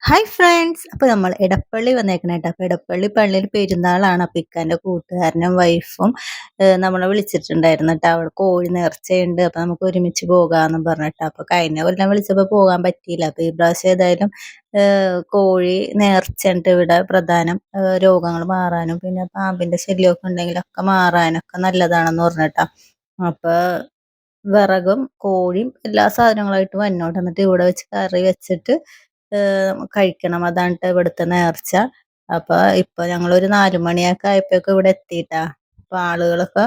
Hi friends. അപ്പോൾ നമ്മൾ എടപ്പള്ളി വന്നേക്കണ കേട്ടോ. അപ്പോൾ എടപ്പള്ളി പള്ളിയിൽ പെരുന്നാളാണ്. അപ്പോൾ ഇക്കാൻ്റെ കൂട്ടുകാരനും വൈഫും നമ്മളെ വിളിച്ചിട്ടുണ്ടായിരുന്നു കേട്ടോ. അവിടെ കോഴി നേർച്ചയുണ്ട്, അപ്പോൾ നമുക്ക് ഒരുമിച്ച് പോകാമെന്നും പറഞ്ഞിട്ട്. അപ്പോൾ കഴിഞ്ഞ കൊല്ലം വിളിച്ചപ്പോൾ പോകാൻ പറ്റിയില്ല. അപ്പോൾ ഈ പ്രാവശ്യം ഏതായാലും കോഴി നേർച്ചയുണ്ട് ഇവിടെ. പ്രധാനം രോഗങ്ങൾ മാറാനും പിന്നെ പാമ്പിൻ്റെ ശല്യമൊക്കെ ഉണ്ടെങ്കിലൊക്കെ മാറാനൊക്കെ നല്ലതാണെന്ന് പറഞ്ഞിട്ടാ. അപ്പോൾ വിറകും കോഴിയും എല്ലാ സാധനങ്ങളായിട്ട് വന്നോട്ട്. എന്നിട്ട് ഇവിടെ വെച്ച് കറി വെച്ചിട്ട് കഴിക്കണം. അതാണ് ട്ടോ ഇവിടുത്തെ നേർച്ച. അപ്പൊ ഇപ്പൊ ഞങ്ങളൊരു 4 മണിയൊക്കെ ആയപ്പോഴേക്കും ഇവിടെ എത്തിയിട്ടാ. അപ്പൊ ആളുകളൊക്കെ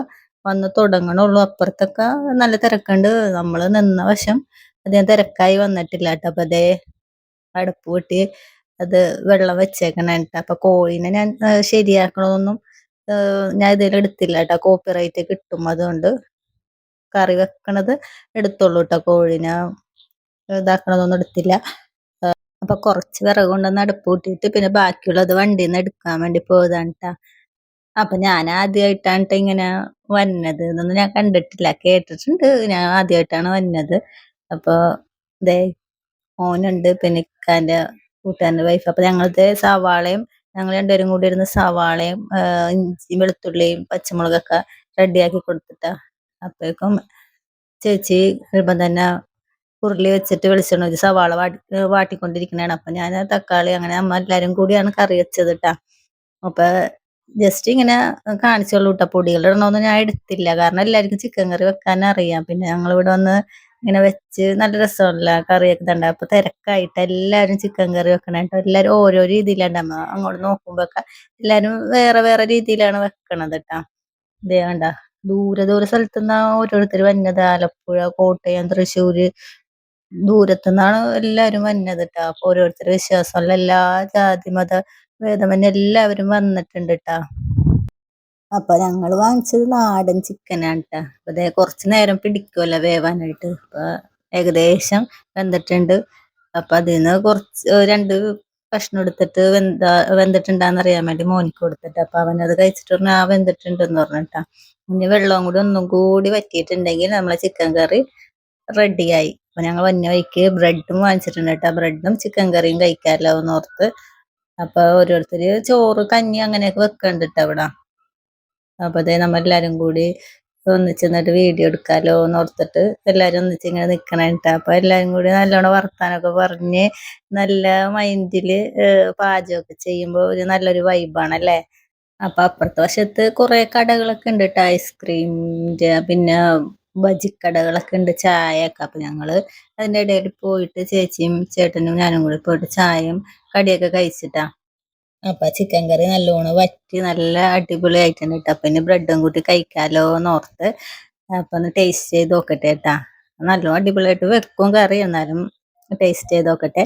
വന്ന് തുടങ്ങണുള്ളൂ. അപ്പുറത്തൊക്കെ നല്ല തിരക്കുണ്ട്. നമ്മള് നിന്ന വശം അധികം തിരക്കായി വന്നിട്ടില്ല കേട്ടോ. അപ്പൊ അതേ അടുപ്പ് കൂട്ടി അത് വെള്ളം വെച്ചേക്കണേട്ടോ. അപ്പൊ കോഴീനെ ഞാൻ ശരിയാക്കണതൊന്നും ഞാൻ ഇതിൽ എടുത്തില്ല കേട്ടോ. കോപ്പിറൈറ്റ് കിട്ടും. അതുകൊണ്ട് കറി വെക്കണത് എടുത്തുള്ളൂ കേട്ടോ. കോഴീനെ ഇതാക്കണതൊന്നും എടുത്തില്ല. അപ്പൊ കുറച്ച് വിറക് കൊണ്ടുവന്ന് അടുപ്പ് കൂട്ടിയിട്ട് പിന്നെ ബാക്കിയുള്ളത് വണ്ടിയിൽ നിന്ന് എടുക്കാൻ വേണ്ടി പോയതാണ് ട്ടാ. അപ്പൊ ഞാൻ ആദ്യമായിട്ടാണ് ട്ടോ ഇങ്ങനെ വന്നത്. ഇതൊന്നും ഞാൻ കണ്ടിട്ടില്ല, കേട്ടിട്ടുണ്ട്. ഞാൻ ആദ്യമായിട്ടാണ് വന്നത്. അപ്പൊ ദേ മോനുണ്ട്, പിന്നെ ഇക്കാന്റെ കൂട്ടുകാരന്റെ വൈഫ്. അപ്പൊ ഞങ്ങളത് സവാളയും ഞങ്ങൾ രണ്ടുപേരും കൂടി ഇരുന്ന് സവാളയും ഇഞ്ചിയും വെളുത്തുള്ളിയും പച്ചമുളകൊക്കെ റെഡിയാക്കി കൊടുത്തിട്ടാ. അപ്പോഴേക്കും ചേച്ചി ഇപ്പം തന്നെ ഉരുളി വെച്ചിട്ട് വെളിച്ചെണ്ണ ഒഴിച്ച് സവാള വാട്ടിക്കൊണ്ടിരിക്കണതാണ്. അപ്പൊ ഞാൻ തക്കാളി അങ്ങനെ അമ്മ എല്ലാരും കൂടിയാണ് കറി വെച്ചത് ട്ടാ. അപ്പൊ ജസ്റ്റ് ഇങ്ങനെ കാണിച്ചോളൂ ട്ടോ. പൊടികൾ ഇടണോന്നും ഞാൻ എടുത്തില്ല, കാരണം എല്ലാവർക്കും ചിക്കൻ കറി വെക്കാൻ അറിയാം. പിന്നെ ഞങ്ങളിവിടെ വന്ന് ഇങ്ങനെ വെച്ച് നല്ല രസമല്ല കറിയൊക്കെ തണ്ട. അപ്പൊ തിരക്കായിട്ട് എല്ലാവരും ചിക്കൻ കറി വെക്കണേട്ടോ. എല്ലാരും ഓരോ രീതിയിലാണ്. അമ്മ അങ്ങോട്ട് നോക്കുമ്പോഴൊക്കെ എല്ലാരും വേറെ വേറെ രീതിയിലാണ് വെക്കണത് ട്ടാ. ഇതേ കണ്ട, ദൂരെ ദൂരെ സ്ഥലത്തുനിന്ന് ഓരോരുത്തർ വന്നത്. ആലപ്പുഴ, കോട്ടയം, തൃശ്ശൂര്, ദൂരത്തുനിന്നാണ് എല്ലാവരും വന്നത് ട്ടാ. അപ്പൊ ഓരോരുത്തരുടെ വിശ്വാസമുള്ള എല്ലാ ജാതി മത ഭേദമന്യേ എല്ലാവരും വന്നിട്ടുണ്ട് ട്ടാ. അപ്പൊ ഞങ്ങൾ വാങ്ങിച്ചത് നാടൻ ചിക്കനാണ് ട്ടാ. അപ്പൊ ദേ കുറച്ച് നേരം പിടിക്കുമല്ലോ വേവാനായിട്ട്. അപ്പൊ ഏകദേശം വെന്തിട്ടുണ്ട്. അപ്പൊ അതിന്ന് കുറച്ച് 2 കഷ്ണം എടുത്തിട്ട് വെന്തിട്ടുണ്ടാന്ന് അറിയാൻ വേണ്ടി മോനിക്ക് കൊടുത്തിട്ട്. അപ്പൊ അവനത് കഴിച്ചിട്ട് പറഞ്ഞു ആ വെന്തിട്ടുണ്ടെന്ന് പറഞ്ഞിട്ടാ. ഇനി വെള്ളവും കൂടി ഒന്നും കൂടി വറ്റിയിട്ടുണ്ടെങ്കിൽ നമ്മളെ ചിക്കൻ കറി റെഡിയായി. അപ്പൊ ഞങ്ങൾ വന്ന വഴിക്ക് ബ്രെഡും വാങ്ങിച്ചിട്ടുണ്ട് കേട്ടോ. ബ്രെഡും ചിക്കൻ കറിയും കഴിക്കാമല്ലോ എന്ന് ഓർത്ത്. അപ്പൊ ഓരോരുത്തര് ചോറ് കഞ്ഞി അങ്ങനെയൊക്കെ വെക്കണ്ട് ട്ടോ ഇവിടെ. അപ്പൊ അതേ നമ്മളെല്ലാരും കൂടി ഒന്നിച്ച് നിന്നിട്ട് വീഡിയോ എടുക്കാലോ എന്ന് ഓർത്തിട്ട് എല്ലാരും ഒന്നിച്ച് ഇങ്ങനെ നിക്കണേട്ടാ. അപ്പൊ എല്ലാരും കൂടി നല്ലോണം വർത്താനൊക്കെ പറഞ്ഞ് നല്ല മൈൻഡില് പാചകമൊക്കെ ചെയ്യുമ്പോ ഒരു നല്ലൊരു വൈബാണല്ലേ. അപ്പൊ അപ്പുറത്തെ വശത്ത് കുറെ കടകളൊക്കെ ഉണ്ട് കേട്ടോ. ഐസ്ക്രീമിന്റെ പിന്നെ ബജിക്കടകളൊക്കെ ഉണ്ട്, ചായയൊക്കെ. അപ്പൊ ഞങ്ങള് അതിന്റെ ഇടയിൽ പോയിട്ട് ചേച്ചിയും ചേട്ടനും ഞാനും കൂടി പോയിട്ട് ചായയും കടിയൊക്കെ കഴിച്ചിട്ടാ. അപ്പൊ ചിക്കൻ കറി നല്ലോണം വറ്റി നല്ല അടിപൊളിയായിട്ടുണ്ട് കേട്ടോ. അപ്പൊ ഇനി ബ്രെഡും കൂട്ടി കഴിക്കാലോ എന്നോർത്ത് അപ്പൊ ഒന്ന് ടേസ്റ്റ് ചെയ്ത് നോക്കട്ടെ കേട്ടാ. നല്ലോണം അടിപൊളിയായിട്ട് വെക്കും കറി, എന്നാലും ടേസ്റ്റ് ചെയ്ത് നോക്കട്ടെ.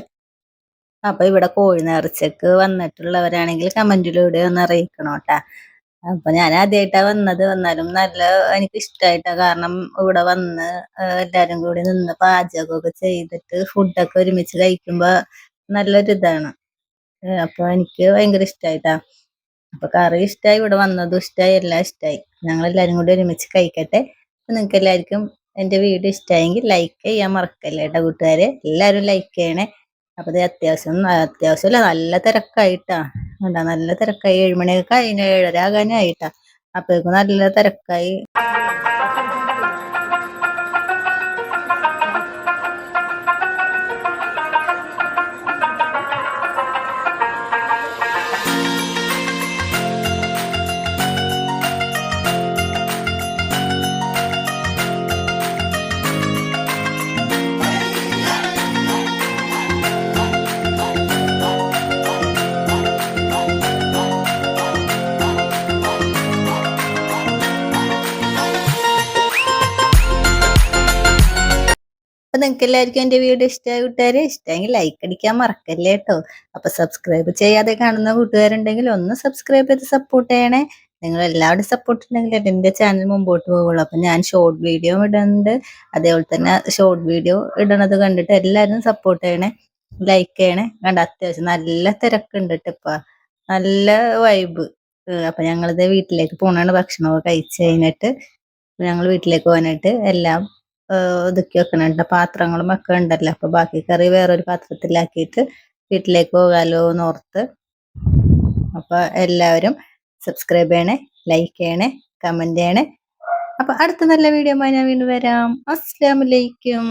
അപ്പൊ ഇവിടെ കോഴി നേർച്ചക്ക് വന്നിട്ടുള്ളവരാണെങ്കിൽ കമന്റിലൂടെ ഒന്ന് അറിയിക്കണം കേട്ടാ. അപ്പൊ ഞാൻ ആദ്യമായിട്ടാ വന്നത്. വന്നാലും നല്ല എനിക്ക് ഇഷ്ടായിട്ടാ. കാരണം ഇവിടെ വന്ന് എല്ലാരും കൂടി നിന്ന് പാചകമൊക്കെ ചെയ്തിട്ട് ഫുഡൊക്കെ ഒരുമിച്ച് കഴിക്കുമ്പോ നല്ലൊരിതാണ്. അപ്പൊ എനിക്ക് ഭയങ്കര ഇഷ്ടായിട്ടാ. അപ്പൊ കറി ഇഷ്ടായി, ഇവിടെ വന്നതും ഇഷ്ടായി, എല്ലാം ഇഷ്ടായി. ഞങ്ങളെല്ലാരും കൂടി ഒരുമിച്ച് കഴിക്കട്ടെ. നിങ്ങൾക്ക് എല്ലാവർക്കും എന്റെ വീഡിയോ ഇഷ്ടമായെങ്കിൽ ലൈക്ക് ചെയ്യാൻ മറക്കല്ലേ കേട്ടോ കൂട്ടുകാരെ. എല്ലാവരും ലൈക്ക് ചെയ്യണേ. അപ്പൊ ഇത് അത്യാവശ്യമല്ല, നല്ല തിരക്കായിട്ടാ. ഉണ്ടാ നല്ല തിരക്കായി. 7 മണിയൊക്കെ കഴിഞ്ഞ് 7:30 ആകാനായിട്ടാ. അപ്പോഴേക്കും നല്ല തിരക്കായി. അപ്പൊ നിങ്ങൾക്ക് എല്ലാവർക്കും എന്റെ വീഡിയോ ഇഷ്ടമായ കൂട്ടുകാരെ, ഇഷ്ടമെങ്കിൽ ലൈക്ക് അടിക്കാൻ മറക്കല്ലേ കേട്ടോ. അപ്പൊ സബ്സ്ക്രൈബ് ചെയ്യാതെ കാണുന്ന കൂട്ടുകാരുണ്ടെങ്കിൽ ഒന്ന് സബ്സ്ക്രൈബ് ചെയ്ത് സപ്പോർട്ട് ചെയ്യണേ. നിങ്ങൾ എല്ലാവരും സപ്പോർട്ട് ഉണ്ടെങ്കിൽ എന്റെ ചാനൽ മുമ്പോട്ട് പോകുള്ളൂ. അപ്പൊ ഞാൻ ഷോർട്ട് വീഡിയോ ഇടുന്നുണ്ട്. അതേപോലെ തന്നെ ഷോർട്ട് വീഡിയോ ഇടണത് കണ്ടിട്ട് എല്ലാവരും സപ്പോർട്ട് ചെയ്യണേ, ലൈക്ക് ചെയ്യണേ. കണ്ട അത്യാവശ്യം നല്ല തിരക്കുണ്ട് ട്ടോ ഇപ്പൊ. നല്ല വൈബ്. അപ്പൊ ഞങ്ങളിത് വീട്ടിലേക്ക് പോണാണ്. ഭക്ഷണമൊക്കെ കഴിച്ച് കഴിഞ്ഞിട്ട് ഞങ്ങൾ വീട്ടിലേക്ക് പോകാനായിട്ട് എല്ലാം ഒതുക്കി വെക്കണം കേട്ടോ. പാത്രങ്ങളും ഒക്കെ ഉണ്ടല്ലോ. അപ്പൊ ബാക്കി കറി വേറൊരു പാത്രത്തിലാക്കിയിട്ട് വീട്ടിലേക്ക് പോകാമല്ലോ എന്നോർത്ത്. അപ്പോൾ എല്ലാവരും സബ്സ്ക്രൈബ് ചെയ്യണേ, ലൈക്ക് ചെയ്യണേ, കമൻറ്റ് ചെയ്യണേ. അപ്പോൾ അടുത്ത നല്ല വീഡിയോ ഞാൻ വീണ്ടും വരാം. അസ്സലാമു അലൈക്കും.